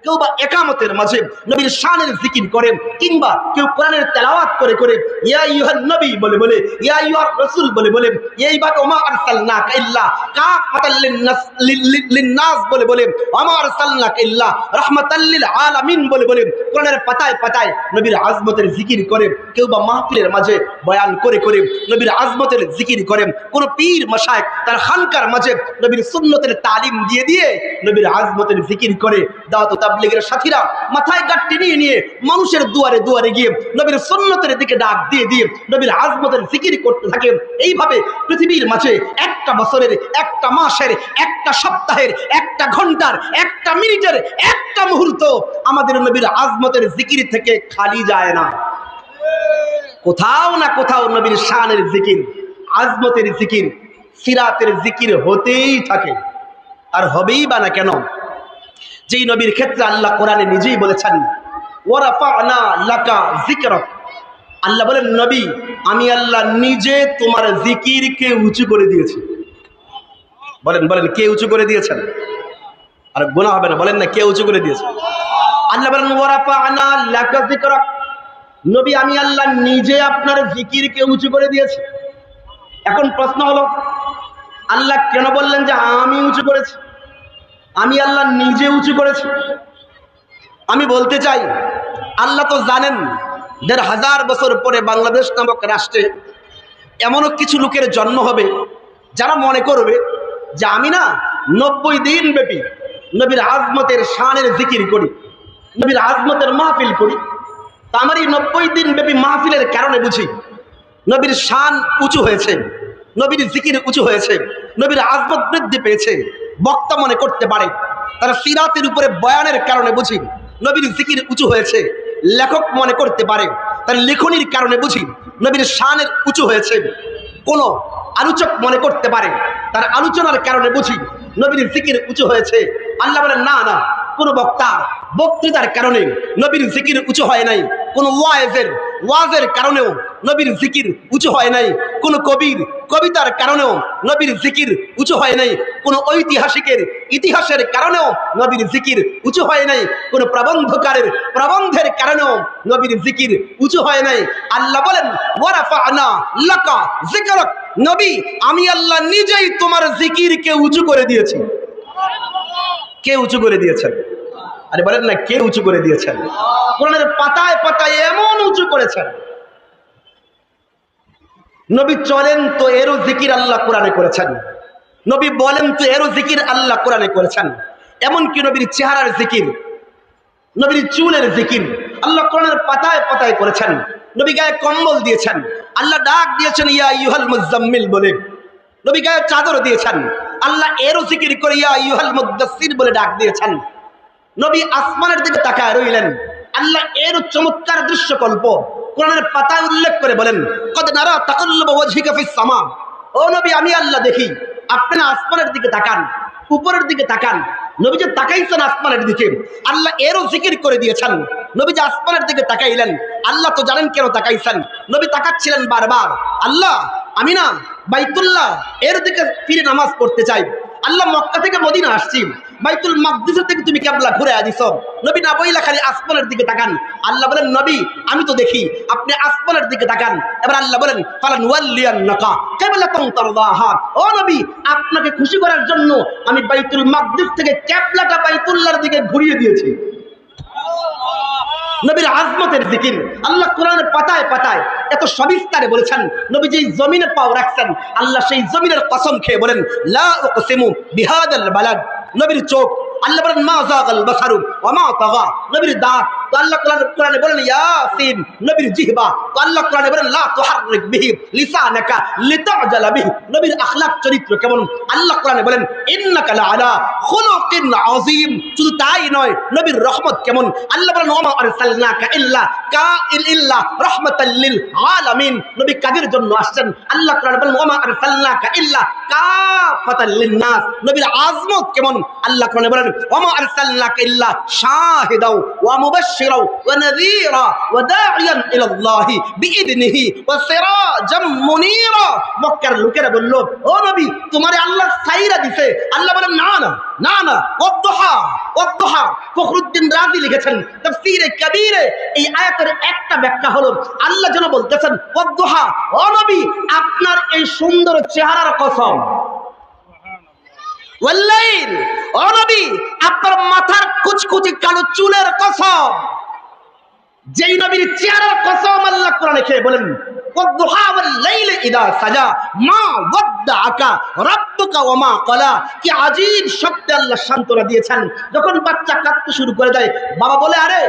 কেউ বা একামতের মাঝে নবীর শানের জিকির করে, কিংবা কেউ কোরআনের তেলাওয়াত করে করে ইয়া আইয়ুহান নবী বলে বলে, ইয়া আইয়ুহার রাসূল বলে বলে, এইভাবে ওমা আরসালনাকা ইল্লা কাফাতাল লিন্নাস বলে বলে, ওমা আরসালনাকা ইল্লা রাহমাতাল লিল আলামিন বলে বলে কোরআনের পাতায় পাতায় নবীর আজমতের জিকির করে। কেউ বা মাহফিলের মাঝে বয়ান করে করে নবীর আজমতের জিকির করে। কোন পীর মাশায়েখ তার খানকার মাঝে নবীর সুন্নতের তালিম দিয়ে দিয়ে নবীর আজমতের জিকির করে। দাওয়াত ও তাবলীগের সাথীরা মাথায় গাঁটটি নিয়ে নিয়ে মানুষের দুয়ারে দুয়ারে গিয়ে নবীর সুন্নতের দিকে ডাক দিয়ে দিয়ে নবীর আজমতের জিকির করতে থাকে। এইভাবে পৃথিবীর মাঝে একটা বছরের, একটা মাসের, একটা সপ্তাহের, একটা ঘন্টার, একটা মিনিটের, একটা মুহূর্ত আমাদের নবীর আজমতের জিকির থেকে খালি যায় না। কোথাও না কোথাও নবীর শানের জিকির, আজমতের জিকির, সিরাতের জিকির হতেই থাকে। আর হবেই বা না কেন? যেই নবীর ক্ষেত্রে আল্লাহ কোরআনে নিজেই বলেছেন ওয়ারাফা'না লাকা যিকরাক, আল্লাহ বলেন নবী আমি আল্লাহ নিজে তোমার জিকিরকে উঁচু করে দিয়েছি। বলেন বলেন কে উঁচু করে দিয়েছেন? আর গুনাহ হবে না, বলেন না কে উঁচু করে দিয়েছে? আল্লাহ বলেন ওয়ারাফা'না লাকা যিকরাক, নবী আমি আল্লাহ নিজে আপনার জিকিরকে উঁচু করে দিয়েছি। এখন প্রশ্ন হলো আল্লাহ কেন বললেন যে আমি উঁচু করেছি? আমি আল্লাহ নিজে উঁচু করেছি। আমি বলতে চাই আল্লাহ তো জানেন ১৫০০ বছর পরে বাংলাদেশ নামক রাষ্ট্রে এমনও কিছু লোকের জন্ম হবে যারা মনে করবে যে আমি না ৯০ দিন ব্যাপী নবীর আজমতের শানের জিকির করি, নবীর আজমতের মাহফিল করি। তা আমার এই ৯০ দিন ব্যাপী মাহফিলের কারণে বুঝি নবীর শান উঁচু হয়েছে, নবীর জিকির উঁচু হয়েছে, নবীর আজমত বৃদ্ধি পেয়েছে। বক্তা মনে করতে পারে তারা সিরাতের উপরে বয়ানের কারণে বুঝি নবীর জিকির উঁচু হয়েছে। লেখক মনে করতে পারে তার লেখনির কারণে বুঝি নবীর শানের উঁচু হয়েছে। কোন আলোচক মনে করতে পারে তার আলোচনার কারণে বুঝি নবীর জিকির উঁচু হয়েছে। আল্লাহ বলেন না না, কোন বক্তার বক্তৃতার কারণে নবীর জিকির উঁচু হয় নাই, কোন ওয়াজের কারণেও নবীর জিকির উঁচু হয় নাই, কোন কবির কবিতার কারণেও নবীর জিকির উঁচু হয় নাই, কোন ঐতিহাসিকের ইতিহাসের কারণেও নবীর জিকির উঁচু হয় নাই, কোন প্রবন্ধকারের প্রবন্ধের কারণেও নবীর জিকির উঁচু হয় নাই। আল্লাহ বলেন ওয়ারাফা'না লাকা যিকরাক, নবী আমি আল্লাহ নিজেই তোমার জিকিরকে উঁচু করে দিয়েছি। কে উঁচু করে দিয়েছেন? আরে বলেন না কে উঁচু করে দিয়েছেন? কোরআনের পাতায় পাতায় এমন উঁচু করেছেন। নবী চলেন তো এরও জিকির আল্লাহ কোরআনে করেছেন, নবী বলেন তো এরও জিকির আল্লাহ কোরআনে করেছেন। এমনকি নবীর চেহারার জিকির, নবীর চুলের জিকির আল্লাহ কোরআনের পাতায় পাতায় করেছেন। নবী গায়ে কম্বল দিয়েছেন, আল্লাহ ডাক দিয়েছেন ইয়া আইয়ুহাল মুযাম্মিল বলে। নবী গায়ে চাদর দিয়েছেন, আল্লাহ এরও জিকির করে ইয়া আইয়ুহাল মুদ্দাসসির বলে ডাক দিয়েছেন। নবী আসমানের দিকে তাকায় রইলেন, আল্লাহ এর চমৎকার দৃশ্যকল্প কোরআনের পাতায় উল্লেখ করে বলেন কদ নারা তাকাল্লুবা ওয়াজহিকা ফিস সামা, ও নবী আমি আল্লাহ দেখি আপনি না আসমানের দিকে তাকান, উপরের দিকে তাকান। নবী যে তাকাইছেন আসমানের দিকে, আল্লাহ এরও জিকির করে দিয়েছেন। নবী যে আসমানের দিকে তাকাইলেন, আল্লাহ তো জানেন কেন তাকাইছেন। নবী তাকাচ্ছিলেন বারবার, আল্লাহ আমি না বাইতুল্লাহ এর দিকে ফিরে নামাজ পড়তে চাই। আল্লাহ মক্কা থেকে মদিনা আসছি, বাইতুল মাকদিসের থেকে তুমি কিবলা ঘুরে আদিছো। নবী না বইলা খালি আসমানের দিকে তাকান। আল্লাহ বলেন নবী আমি তো দেখি আপনি আসমানের দিকে তাকান। এবার আল্লাহ বলেন ফালান ওয়াল্লিয়ান্নাকা কিবলাতান তারদাহা, ও নবী আপনাকে খুশি করার জন্য আমি বাইতুল মাকদিস থেকে কিবলাটা বাইতুল্লাহর দিকে ঘুরিয়ে দিয়েছি। নবীর আজমতের জিকির আল্লাহ কোরআনের পাতায় পাতায় এত সবিস্তারে বলেছেন। নবী যেই জমিনে পাও রাখছেন, আল্লাহ সেই জমিনের কসম খেয়ে বলেন লা উকসিমু বিহাদাল বালাদ। নবীর চোখ আল্লাহ বলেন মা যাগাল বাসারু ওয়া মা তাগা। নবীর দাঁত তো আল্লাহ কোরআনে বলেন ইয়াসিন। নবীর জিহবা তো আল্লাহ কোরআনে বলেন লা তুহাররিক বিহি লিসানাকা লিতাজালা বিহি। নবীর আখলাক চরিত্র কেমন আল্লাহ কোরআনে বলেন ইন্নাকা লাআলা খুলুকিন আযীম। শুধু তাই নয়, নবীর রহমত কেমন আল্লাহ বলেন ওয়া মা আরসালনাকা ইল্লা রাহমাতাল লিল আলামিন। নবী কাদের জন্য আসছেন আল্লাহ কোরআনে বলেন ওয়া মা আরসালনাকা ইল্লা কাফাতাল লিন নাস। নবীর আজমত কেমন আল্লাহ কোরআনে বলেন ওয়া মা আরসালনাকা ইল্লা শাহিদাও ওয়া মুবাশশিরাও ওয়া নাযীরা ওয়া দাঈয়ান ইলাল্লাহি বিইذনিহি ওয়া সিরাজাম মুনীরা। মক্কার লোকেরা বলল, ও নবী, তোমারে আল্লাহ ছাইরা দিছে। আল্লাহ বলেন, না না না না, ওয়াদ্দুহা ওয়াদ্দুহা। ফখরুদ্দিন রাজি লিখেছেন তাফসীরে কবীরে, এই আয়াতের একটা ব্যাখ্যা হলো আল্লাহ যেন বলতেছেন, ওয়াদ্দুহা, ও নবী, আপনার এই সুন্দর চেহারার কসম, ওয়াল্লাইল, ও নবী, আপনার মাথার কুচকুচি কালো চুলের কসম। যেই নবীর চেহারার কসম আল্লাহ কোরআনে খেয়ে বলেন, ওয়াদ্দুহা ওয়াল্লাইলি ইযা সাজা মা ওয়াদ্দাআকা রাব্বুকা ওয়া মা ক্বালা। কি আজীব শব্দে আল্লাহ সান্ত্বনা দিয়েছেন। যখন বাচ্চা কাঁদতে শুরু করে দেয়, বাবা বলে, আরে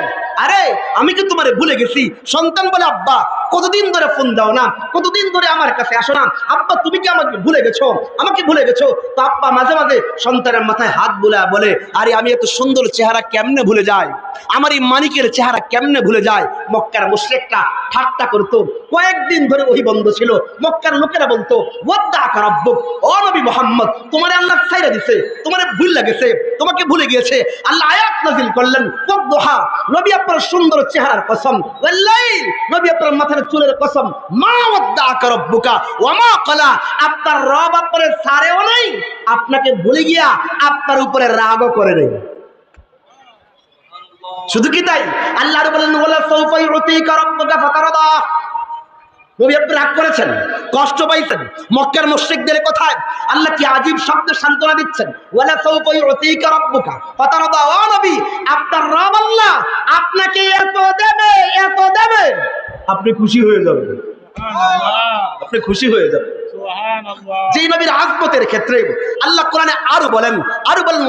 আরে আমি কি তোমারে ভুলে গেছি? সন্তান বলে, আব্বা কতদিন ধরে ফোন দাও না, কতদিন ধরে আমার কাছে আসো না, আব্বা তুমি কি আমাকে ভুলে গেছো, আমাকে ভুলে গেছো? তো আব্বা মাঝে মাঝে সন্তানের মাথায় হাত বুলায় বলে, আরে আমি এত সুন্দর চেহারা কেমনে ভুলে যাই, আমার এই মানিকের চেহারা কেমনে ভুলে যায়। মক্কার মুশরিকরা ঠাট্টা করতো। কয়েকদিন ধরে ওহী বন্ধ ছিল। মক্কার লোকেরা বলতো, ওয়াদ্দাআকা রাব্বুক, ও নবী মুহাম্মদ, তোমারে আল্লাহ ছাইরা দিছে, তোমারে ভুল লাগেছে, তোমাকে ভুলে গিয়েছে। আল্লাহ আয়াত নাযিল করলেন, ওয়াদ্দুহা, নবী আপনার সুন্দর চেহারার কসম, ওয়াল্লাইল, নবী আপনার মাথার চুলের কসম, মা ওয়াদ্দাআকা রাব্বুকা ওয়া মা ক্বালা, আপনার রব আপনারে ছাড়েও নাই, আপনাকে ভুলে গিয়া আপনার উপরে রাগও করে নাই। শুধু কি তাই, আল্লাহ বলেন, ওয়ালা সাউফা ইউতিকা রাব্বুকা ফাতারদা। নবী আপনি রাগ করেছেন, কষ্ট পাইছেন। মক্কার মুশরিকদের কথায় আল্লাহ কি আজীব শব্দে সান্ত্বনা দিচ্ছেন, ওয়ালা সাউফা ইউতিকা রাব্বুকা ফাতারদা। ও নবী, আপনার রব আল্লাহ আপনাকে এত দেবে, এত দেবে, আপনি খুশি হয়ে যাবেন, আপনি খুশি হয়ে যাবেন। যেই নবীর আযমতের ক্ষেত্রে আল্লাহ কোরআনে আরো বলেন,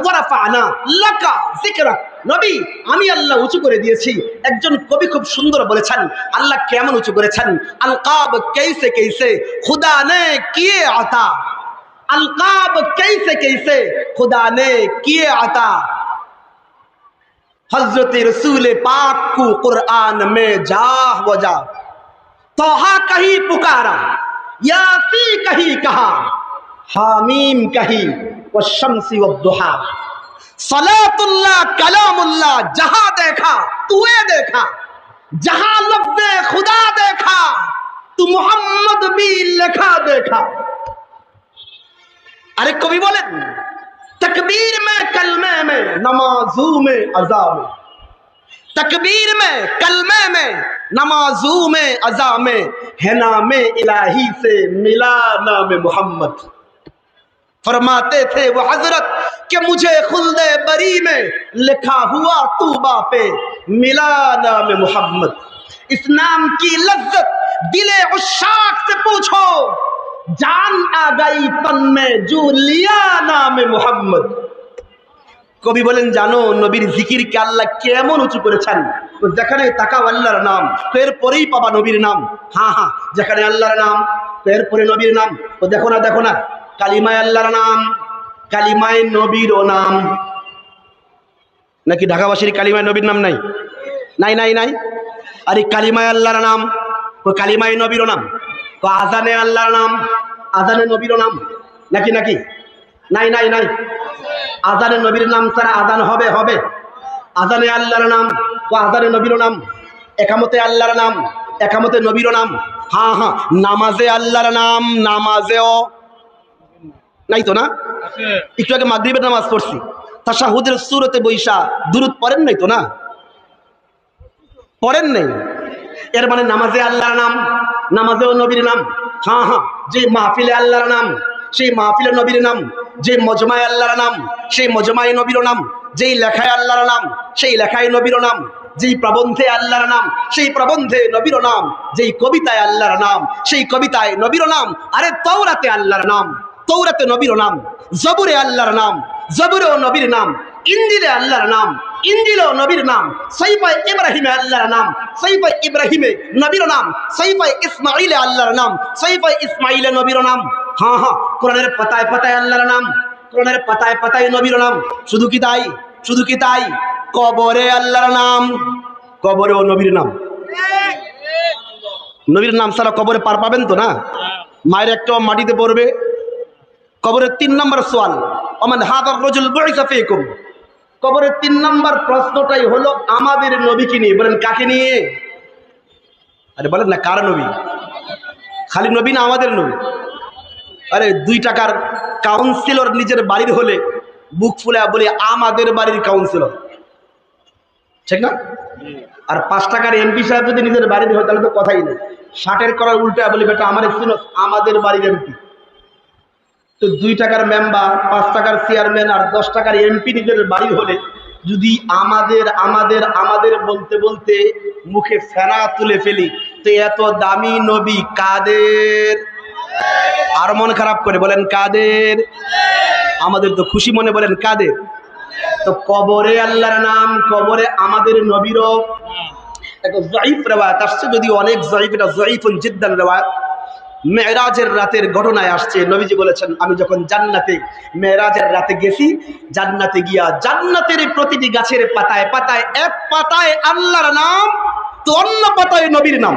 ওয়ারাফা'না লাকা যিকরাক, নবী আমি আল্লাহ উঁচু করে দিয়েছি। একজন কবি খুব সুন্দর বলেছেন, আল্লাহ কেমন উঁচু করেছেন। আলকাব कैसे कैसे खुदा ने किए अता, अलकाब कैसे कैसे खुदा ने किए अता, हजरत रसूल पाक को कुरान में जाह वजा, तोहा कहीं पुकारा, यासी कहीं कहा, हामीम कहीं व शम्सी व दुहा, सलातुल्लाह कलामुल्लाह, जहां देखा तुए देखा, जहां लफ्ज़े खुदा देखा, तू मोहम्मद भी लिखा देखा। अरे कवि बोले, तकबीर में कलमे में नमाजू में अज़ा में, तकबीर में कलमे में नमाजू में अज़ा में, है नामे इलाही से मिला नाम मोहम्मद। फरमाते थे वो हजरत कि मुझे खुल्दे बरी में लिखा हुआ तूबा पे मिला नाम मोहम्मद। इस नाम की लज्जत दिले उशाक से पूछो, जान आ गई तन में जो लिया नाम मोहम्मद। কবি বলেন, জানো নবীর জিকিরকে আল্লাহ কেমন উঁচু করেছেন। যেখানে তাকাও আল্লাহর নাম, তো এরপরেই পাবা নবীর নাম। হ্যাঁ হ্যাঁ, যেখানে আল্লাহর নাম তো এরপরে নবীর নাম। তো দেখো না, দেখো না, কালিমায় আল্লাহর নাম, কালিমায় নবীরও নাম। নাকি ঢাকাবাসীর কালিমায় নবীর নাম নাই? নাই নাই নাই। আর এই কালিমায় আল্লাহর নাম, ও কালিমায় নবীরও নাম। তো আজানে আল্লাহর নাম, আজানে নবীরও নাম। নাকি নাকি? নাই নাই নাই। আজানে নবীর নাম ছাড়া আজান হবে? হবে। আজানে আল্লাহর নাম, ও আজানে নবীরও নাম। একামতে আল্লাহর নাম, একামতে নবীরও নাম। হ্যাঁ হ্যাঁ, নামাজে আল্লাহর নাম, নামাজেও নাই তো না? একটু আগে মাগরিবের নামাজ পড়ছি, তাশাহুদের সূরতে বৈশা দুরূদ পড়েন নাই তো না? পড়েন নাই। এর মানে নামাজে আল্লাহর নাম, নামাজেও নবীর নাম। হ্যাঁ হ্যাঁ, যে মাহফিলে আল্লাহর নাম, সেই মাহফিলে নবীর নাম। যে মজমায় আল্লাহর নাম, সেই মজমায় নবীর নাম। যেই লেখায় আল্লাহর নাম, সেই লেখায় নবীর নাম। যেই প্রবন্ধে আল্লাহর নাম, সেই প্রবন্ধে নবীর নাম। যেই কবিতায় আল্লাহর নাম, সেই কবিতায় নবীর নাম। আরে তাওরাতে আল্লাহর নাম, তৌরাতে নবীর নাম। জবুরে আল্লাহর নাম, জবুরেও নবীর নাম। ইনজিলে আল্লাহর নাম, ইনজিলেও নবীর নাম। সহিফায়ে ইব্রাহিমে আল্লাহর নাম, সহিফায়ে ইব্রাহিমে নবীর নাম। সহিফায়ে ইসমাঈলে আল্লাহর নাম, সহিফায়ে ইসমাঈলে নবীর নাম। হ্যাঁ হ্যাঁ, কোরআনের পাতায় পাতায় আল্লাহর নাম, কোরআনের পাতায় পাতায় নবীর নাম। শুধু কি তাই? শুধু কি তাই? কবরে আল্লাহর নাম, কবরেও নবীর নাম। নবীর নাম ছাড়া কবরে পার পাবেন তো না? মায়ের একটা মাটিতে পড়বে। কবরের 3 নম্বর সওয়াল, ওমান হাদার রাজুল বুইসা ফীকুম, কবরের 3 নাম্বার প্রশ্নটাই হলো আমাদের নবীকে নিয়ে। বলেন কাকে নিয়ে? আরে বলেন না, কার নবী? খালি নবী না আমাদের নবী? আরে 2 টাকার কাউন্সিলর নিজের বাড়ির হলে বুক ফুলে বলে আমাদের বাড়ির কাউন্সিলর, ঠিক না? আর 5 টাকার এমপি সাহেব যদি নিজের বাড়ির হয় তাহলে তো কথাই নেই। 60-এর করার উল্টা বলি বেটা আমার সিনো আমাদের বাড়ির এমপি। তো 2 টাকার মেম্বার, 5 টাকার চেয়ারম্যান আর 10 টাকার এমপি নিজের বাড়ির হলে যদি আমাদের আমাদের আমাদের বলতে বলতে মুখে ফেনা তুলে ফেলি, তো এত দামি নবী কাদের? আর মন খারাপ করে বলেন কাদের? আমাদের তো খুশি মনে বলেন কাদের? তো কবরে আল্লাহর নাম, কবরে আমাদের নবীরও একটা জয়ীফ রেওয়ায়াত আসছে, যদি অনেক জয়ীফ, এটা জয়ীফুন জিদ্দান রেওয়ায়াত। মেরাজের রাতের ঘটনায় আসছে, নবীজি বলেছেন আমি যখন জান্নাতে মেরাজের রাতে গেছি, জান্নাতে গিয়া জান্নাতের প্রতিটি গাছের পাতায় পাতায় এক পাতায় আল্লাহর নাম, তো অন্য পাতায় নবীর নাম।